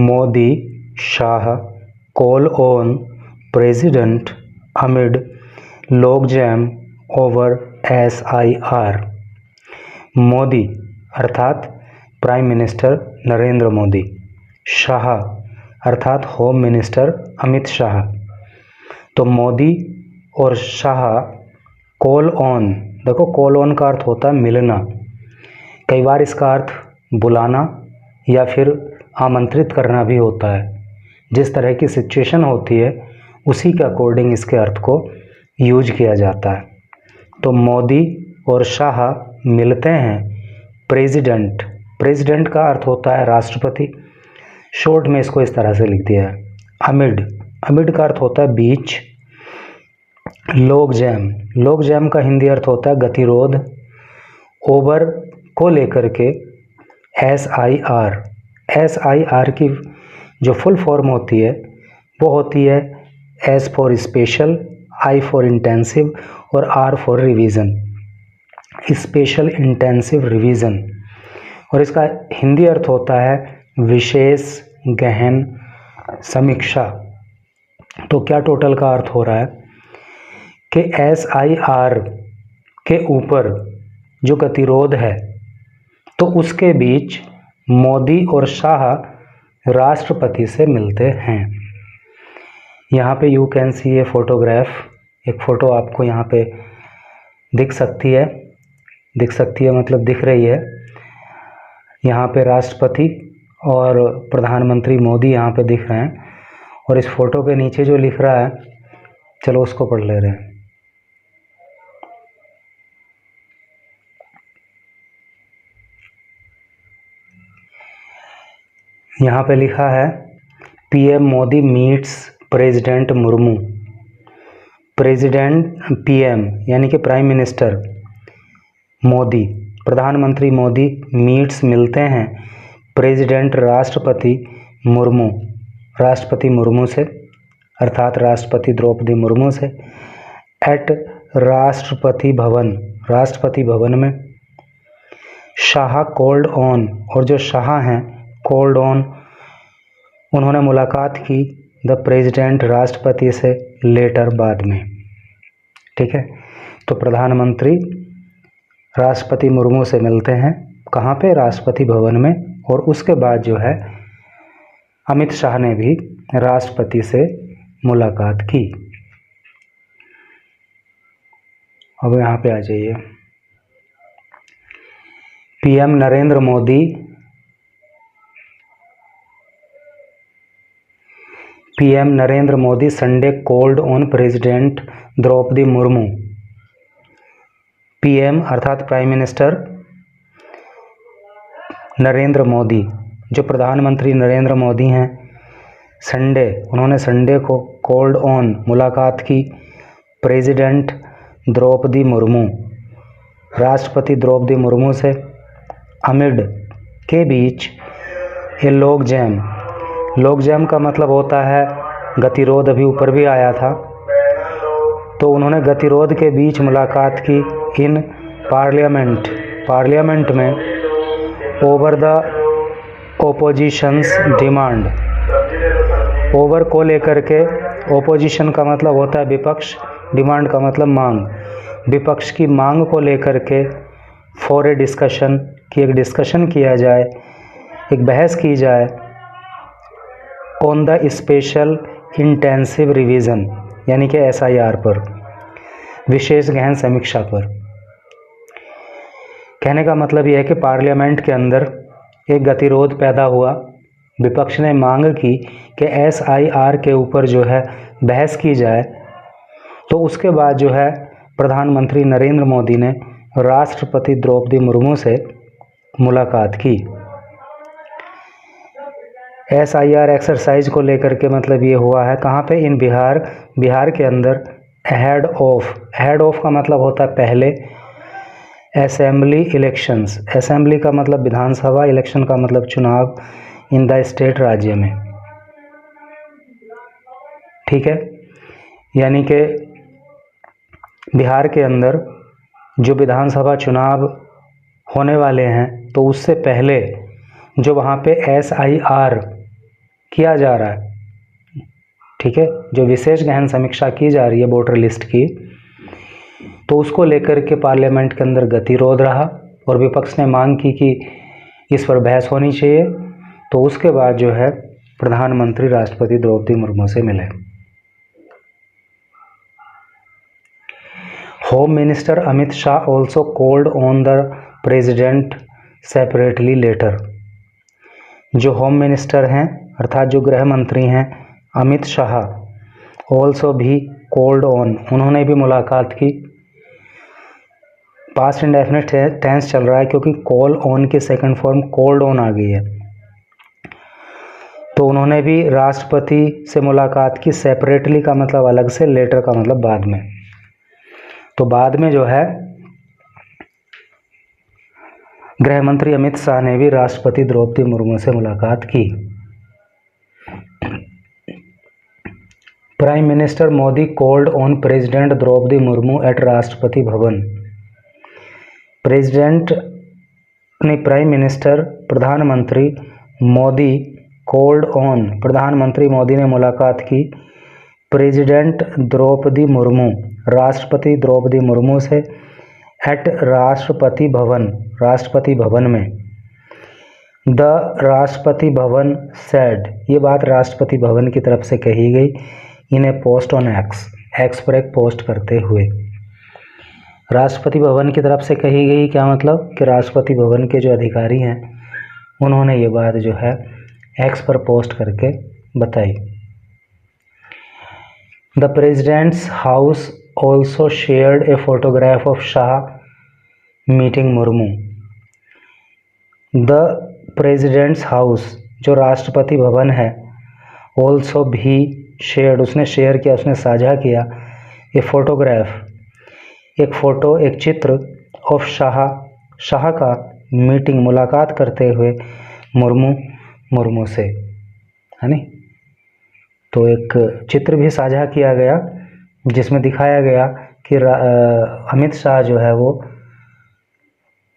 Modi Shah call on president amid logjam over SIR। Modi अर्थात prime minister Narendra Modi, Shah अर्थात home minister Amit Shah. तो मोदी और शाह कॉल ऑन, देखो कॉल ऑन का अर्थ होता है मिलना, कई बार इसका अर्थ बुलाना या फिर आमंत्रित करना भी होता है। जिस तरह की सिचुएशन होती है उसी के अकॉर्डिंग इसके अर्थ को यूज किया जाता है। तो मोदी और शाह मिलते हैं प्रेसिडेंट, प्रेसिडेंट का अर्थ होता है राष्ट्रपति, शॉर्ट में इसको इस तरह से लिख दिया है। अमिड, अमिड का अर्थ होता है बीच। लॉकजैम, लॉकजैम का हिंदी अर्थ होता है गतिरोध। ओवर को लेकर के SIR, SIR की जो फुल फॉर्म होती है वो होती है S for special, I for intensive और R for revision, special intensive revision. और इसका हिंदी अर्थ होता है विशेष गहन समीक्षा। तो क्या टोटल का अर्थ हो रहा है कि SIR के ऊपर जो गतिरोध है तो उसके बीच मोदी और शाह राष्ट्रपति से मिलते हैं। यहाँ पे you can see a photograph, एक फ़ोटो आपको यहाँ पे दिख सकती है, मतलब दिख रही है। यहाँ पे राष्ट्रपति और प्रधानमंत्री मोदी यहाँ पे दिख रहे हैं और इस फोटो के नीचे जो लिख रहा है, चलो उसको पढ़ ले रहे हैं। यहाँ पे लिखा है PM Modi meets president Murmu. President PM यानी कि प्राइम मिनिस्टर मोदी, प्रधानमंत्री मोदी मीट्स मिलते हैं प्रेसिडेंट राष्ट्रपति मुर्मू, राष्ट्रपति मुर्मू से अर्थात राष्ट्रपति द्रौपदी मुर्मू से एट राष्ट्रपति भवन, राष्ट्रपति भवन में। शाह कॉल्ड ऑन, और जो शाह हैं कॉल्ड ऑन, उन्होंने मुलाकात की द प्रेसिडेंट राष्ट्रपति से लेटर बाद में। ठीक है, तो प्रधानमंत्री राष्ट्रपति मुर्मू से मिलते हैं कहाँ पे, राष्ट्रपति भवन में। और उसके बाद जो है अमित शाह ने भी राष्ट्रपति से मुलाकात की। अब यहाँ पे आ जाइए। PM Narendra Modi, PM Narendra Modi Sunday called on president Draupadi Murmu. PM अर्थात प्राइम मिनिस्टर नरेंद्र मोदी, जो प्रधानमंत्री नरेंद्र मोदी हैं, संडे, उन्होंने संडे को कॉल्ड ऑन मुलाकात की प्रेसिडेंट द्रौपदी मुर्मू, राष्ट्रपति द्रौपदी मुर्मू से अमिड के बीच ए लॉकजैम, लॉकजैम का मतलब होता है गतिरोध, अभी ऊपर भी आया था। तो उन्होंने गतिरोध के बीच मुलाकात की इन पार्लियामेंट, पार्लियामेंट में over the oppositions demand, over को लेकर के, ओपोजिशन का मतलब होता है विपक्ष, डिमांड का मतलब मांग, विपक्ष की मांग को लेकर के फॉर ए डिस्कशन, कि एक डिस्कशन किया जाए, एक बहस की जाए on the special intensive revision यानी कि SIR पर, विशेष गहन समीक्षा पर। कहने का मतलब यह है कि पार्लियामेंट के अंदर एक गतिरोध पैदा हुआ, विपक्ष ने मांग की कि SIR के ऊपर जो है बहस की जाए। तो उसके बाद जो है प्रधानमंत्री नरेंद्र मोदी ने राष्ट्रपति द्रौपदी मुर्मू से मुलाकात की। SIR एक्सरसाइज को लेकर के मतलब ये हुआ है कहाँ पे, इन बिहार, बिहार के अंदर अहेड ऑफ, अहेड ऑफ का मतलब होता है पहले, असेंबली इलेक्शंस, असेंबली का मतलब विधानसभा, इलेक्शन का मतलब चुनाव, इन द स्टेट, राज्य में। ठीक है, यानी कि बिहार के अंदर जो विधानसभा चुनाव होने वाले हैं तो उससे पहले जो वहाँ पे SIR किया जा रहा है, ठीक है, जो विशेष गहन समीक्षा की जा रही है वोटर लिस्ट की, तो उसको लेकर के पार्लियामेंट के अंदर गतिरोध रहा और विपक्ष ने मांग की कि इस पर बहस होनी चाहिए। तो उसके बाद जो है प्रधानमंत्री राष्ट्रपति द्रौपदी मुर्मू से मिले। Home minister Amit Shah also called on the president separately later. जो होम मिनिस्टर हैं अर्थात जो गृह मंत्री हैं अमित शाह, ऑल्सो भी कॉल्ड ऑन, उन्होंने भी मुलाकात की। पास्ट इंडेफिनिट टेंस चल रहा है क्योंकि कॉल ऑन की सेकंड फॉर्म कॉल्ड ऑन आ गई है। तो उन्होंने भी राष्ट्रपति से मुलाकात की। सेपरेटली का मतलब अलग से, लेटर का मतलब बाद में। तो बाद में जो है गृह मंत्री अमित शाह ने भी राष्ट्रपति द्रौपदी मुर्मू से मुलाकात की। Prime minister Modi called on president Draupadi Murmu at Rashtrapati Bhavan. President ने प्राइम मिनिस्टर प्रधानमंत्री मोदी कॉल्ड ऑन, प्रधानमंत्री मोदी ने मुलाकात की प्रेसिडेंट द्रौपदी मुर्मू, राष्ट्रपति द्रौपदी मुर्मू से एट राष्ट्रपति भवन, राष्ट्रपति भवन में। द राष्ट्रपति भवन सेड, ये बात राष्ट्रपति भवन की तरफ से कही गई। इन्हें पोस्ट ऑन एक्स, एक्स पर एक पोस्ट करते हुए राष्ट्रपति भवन की तरफ से कही गई। क्या मतलब कि राष्ट्रपति भवन के जो अधिकारी हैं उन्होंने ये बात जो है एक्स पर पोस्ट करके बताई। The president's house also shared a photograph of Shah meeting Murmu. The president's house, जो राष्ट्रपति भवन है, ऑल्सो भी शेयर्ड, उसने शेयर किया, उसने साझा किया, ए फोटोग्राफ, एक फ़ोटो, एक चित्र, ऑफ शाह का मीटिंग, मुलाकात करते हुए मुर्मू से, है नी। तो एक चित्र भी साझा किया गया जिसमें दिखाया गया कि अमित शाह जो है वो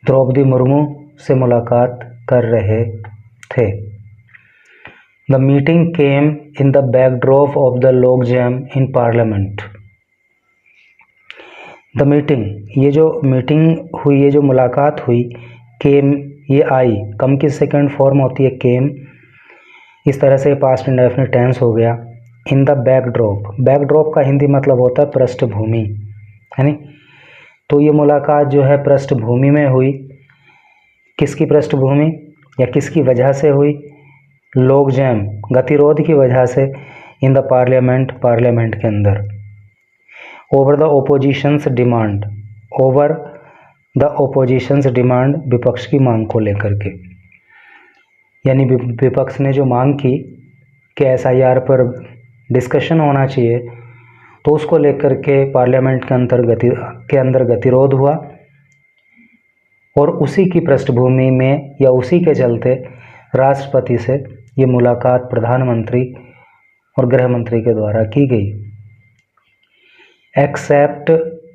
द्रौपदी मुर्मू से मुलाकात कर रहे थे। The meeting came in the backdrop of the log jam in parliament. The meeting, ये जो मीटिंग हुई, ये जो मुलाकात हुई, केम, ये आई, कम की सेकंड फॉर्म होती है केम, इस तरह से पास्ट इंडेफिनिट टेंस हो गया। इन द बैकड्रॉप, बैकड्रॉप का हिंदी मतलब होता है पृष्ठभूमि, है नी। तो ये मुलाकात जो है पृष्ठभूमि में हुई। किसकी पृष्ठभूमि या किसकी वजह से हुई? लॉग जैम, गतिरोध की वजह से। इन द पार्लियामेंट, पार्लियामेंट के अंदर। Over the oppositions demand, over the oppositions demand, विपक्ष की मांग को लेकर के, यानी विपक्ष ने जो मांग की कि SIR पर डिस्कशन होना चाहिए, तो उसको लेकर के पार्लियामेंट के अंदर गतिरोध हुआ और उसी की पृष्ठभूमि में या उसी के चलते राष्ट्रपति से ये मुलाकात प्रधानमंत्री और गृह मंत्री के द्वारा की गई। Except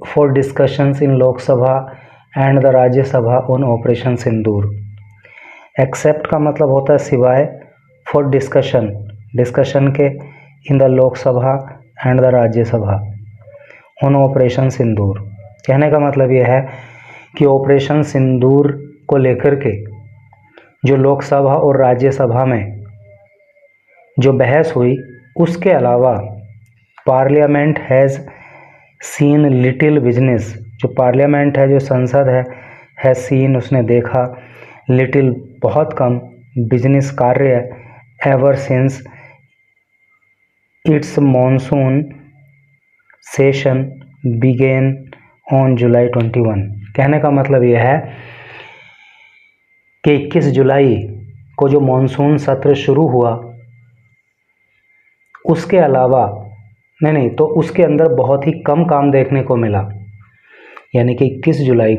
for discussions in Lok Sabha and the Rajya Sabha on operation Sindoor. Except का मतलब होता है सिवाय, फॉर डिस्कशन, डिस्कशन के, in the Lok Sabha and the Rajya Sabha on operation Sindoor. कहने का मतलब यह है कि ऑपरेशन सिंदूर को लेकर के जो लोकसभा और राज्यसभा में जो बहस हुई, उसके अलावा parliament has seen little business, जो पार्लियामेंट है, जो संसद है सीन, उसने देखा, लिटिल बहुत कम, बिजनेस कार्य, ever since its monsoon session began on July 21। कहने का मतलब यह है कि 21 जुलाई को जो मॉनसून सत्र शुरू हुआ, उसके अलावा नहीं, तो उसके अंदर बहुत ही कम काम देखने को मिला। यानी कि 21 जुलाई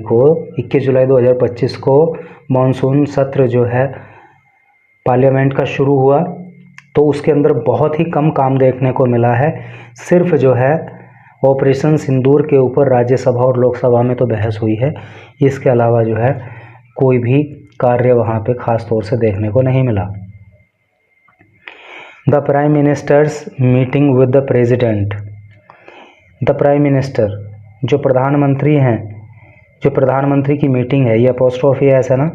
2025 को मॉनसून सत्र जो है पार्लियामेंट का शुरू हुआ, तो उसके अंदर बहुत ही कम काम देखने को मिला है। सिर्फ जो है ऑपरेशन सिंदूर के ऊपर राज्यसभा और लोकसभा में तो बहस हुई है, इसके अलावा जो है कोई भी कार्य वहाँ पे ख़ास तौर से देखने को नहीं मिला। The prime ministers meeting with the president. The prime minister जो प्रधानमंत्री हैं, जो प्रधानमंत्री की मीटिंग है, ये अपोस्ट्रोफी एस है ना,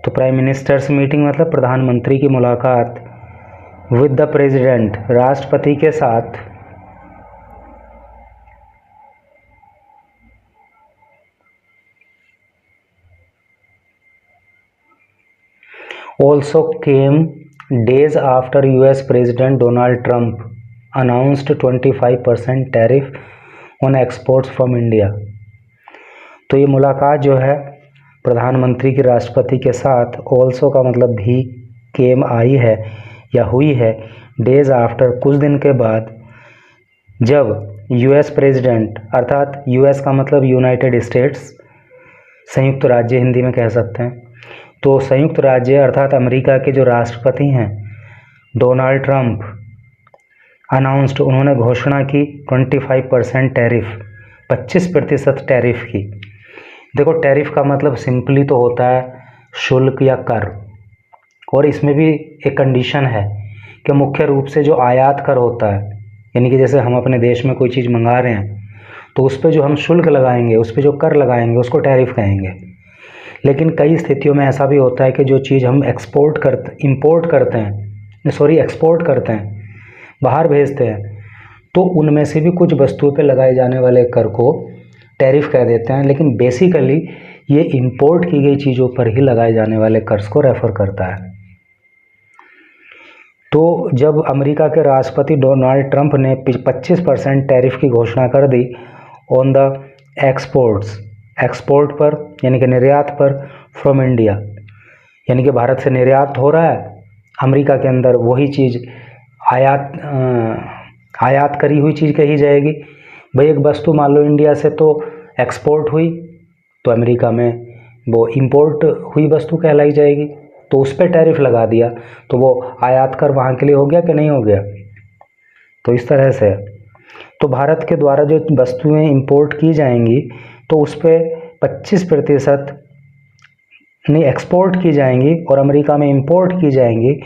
तो प्राइम मिनिस्टर्स मीटिंग मतलब प्रधानमंत्री की मुलाकात विद द प्रेजिडेंट, राष्ट्रपति के साथ, also came days after US President Donald Trump announced 25% tariff on exports from India। तो ये मुलाकात जो है प्रधानमंत्री की राष्ट्रपति के साथ, ऑल्सो का मतलब भी, केम आई है या हुई है, डेज आफ्टर कुछ दिन के बाद, जब यूएस प्रेसिडेंट अर्थात यूएस का मतलब यूनाइटेड स्टेट्स, संयुक्त राज्य हिंदी में कह सकते हैं, तो संयुक्त राज्य अर्थात अमेरिका के जो राष्ट्रपति हैं डोनाल्ड ट्रंप, अनाउंस्ड, उन्होंने घोषणा की 25% टैरिफ, 25% टैरिफ की। देखो टैरिफ का मतलब सिंपली तो होता है शुल्क या कर, और इसमें भी एक कंडीशन है कि मुख्य रूप से जो आयात कर होता है, यानी कि जैसे हम अपने देश में कोई चीज़ मंगा रहे हैं तो उस पर जो हम शुल्क लगाएंगे, उस पर जो कर लगाएंगे उसको टैरिफ कहेंगे। लेकिन कई स्थितियों में ऐसा भी होता है कि जो चीज़ हम एक्सपोर्ट करते हैं, बाहर भेजते हैं, तो उनमें से भी कुछ वस्तुओं पे लगाए जाने वाले कर को टैरिफ कह देते हैं। लेकिन बेसिकली ये इंपोर्ट की गई चीज़ों पर ही लगाए जाने वाले कर्ज को रेफर करता है। तो जब अमेरिका के राष्ट्रपति डोनाल्ड ट्रंप ने 25% टैरिफ की घोषणा कर दी ऑन द एक्सपोर्ट पर, यानी कि निर्यात पर, फ्रॉम इंडिया, यानी कि भारत से निर्यात हो रहा है, अमेरिका के अंदर वही चीज़ आयात करी हुई चीज़ कही जाएगी। भाई एक वस्तु मान लो इंडिया से तो एक्सपोर्ट हुई, तो अमेरिका में वो इंपोर्ट हुई वस्तु कहलाई जाएगी, तो उस पर टैरिफ लगा दिया, तो वो आयात कर वहाँ के लिए हो गया कि नहीं हो गया। तो इस तरह से तो भारत के द्वारा जो वस्तुएं इंपोर्ट की जाएंगी तो उस पर 25% नहीं एक्सपोर्ट की जाएंगी, और अमेरिका में इंपोर्ट की जाएंगी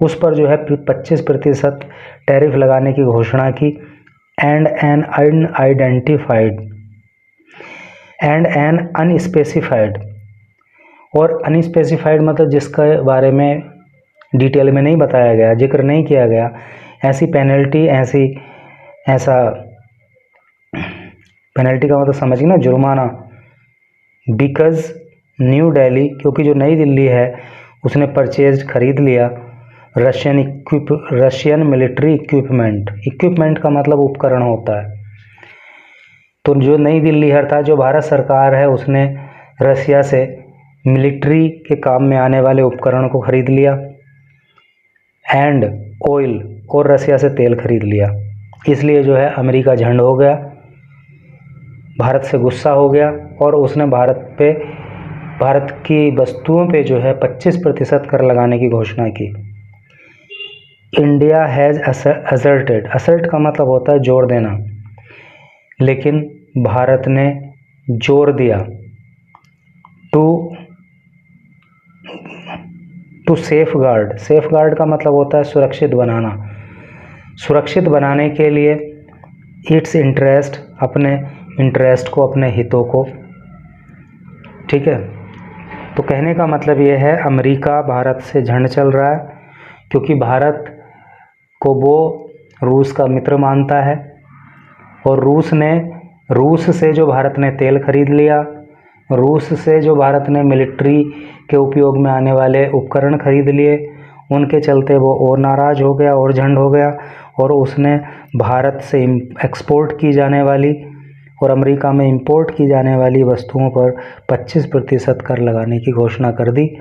उस पर जो है 25% टैरिफ लगाने की घोषणा की। एंड एन अनस्पेसिफाइड, और अनस्पेसिफाइड मतलब जिसके बारे में डिटेल में नहीं बताया गया, जिक्र नहीं किया गया, ऐसी पेनल्टी, पेनल्टी का मतलब समझिए ना, जुर्माना। बिकॉज न्यू दिल्ली, क्योंकि जो नई दिल्ली है उसने खरीद लिया रशियन मिलिट्री इक्विपमेंट का मतलब उपकरण होता है। तो जो नई दिल्ली है अर्थात जो भारत सरकार है उसने रशिया से मिलिट्री के काम में आने वाले उपकरण को खरीद लिया। एंड ऑयल, और रशिया से तेल खरीद लिया। इसलिए जो है अमेरिका झंड हो गया, भारत से गुस्सा हो गया, और उसने भारत की वस्तुओं पे जो है 25% कर लगाने की घोषणा की। इंडिया हैज़ असर्ट का मतलब होता है जोर देना, लेकिन भारत ने जोर दिया टू सेफगार्ड का मतलब होता है सुरक्षित बनाना, सुरक्षित बनाने के लिए इट्स इंटरेस्ट, अपने इंटरेस्ट को, अपने हितों को। ठीक है, तो कहने का मतलब ये है अमेरिका भारत से झंड चल रहा है, क्योंकि भारत को वो रूस का मित्र मानता है, और रूस से जो भारत ने तेल खरीद लिया, रूस से जो भारत ने मिलिट्री के उपयोग में आने वाले उपकरण खरीद लिए, उनके चलते वो और नाराज़ हो गया और झंड हो गया, और उसने भारत से एक्सपोर्ट की जाने वाली और अमेरिका में इंपोर्ट की जाने वाली वस्तुओं पर 25% कर लगाने की घोषणा कर दी।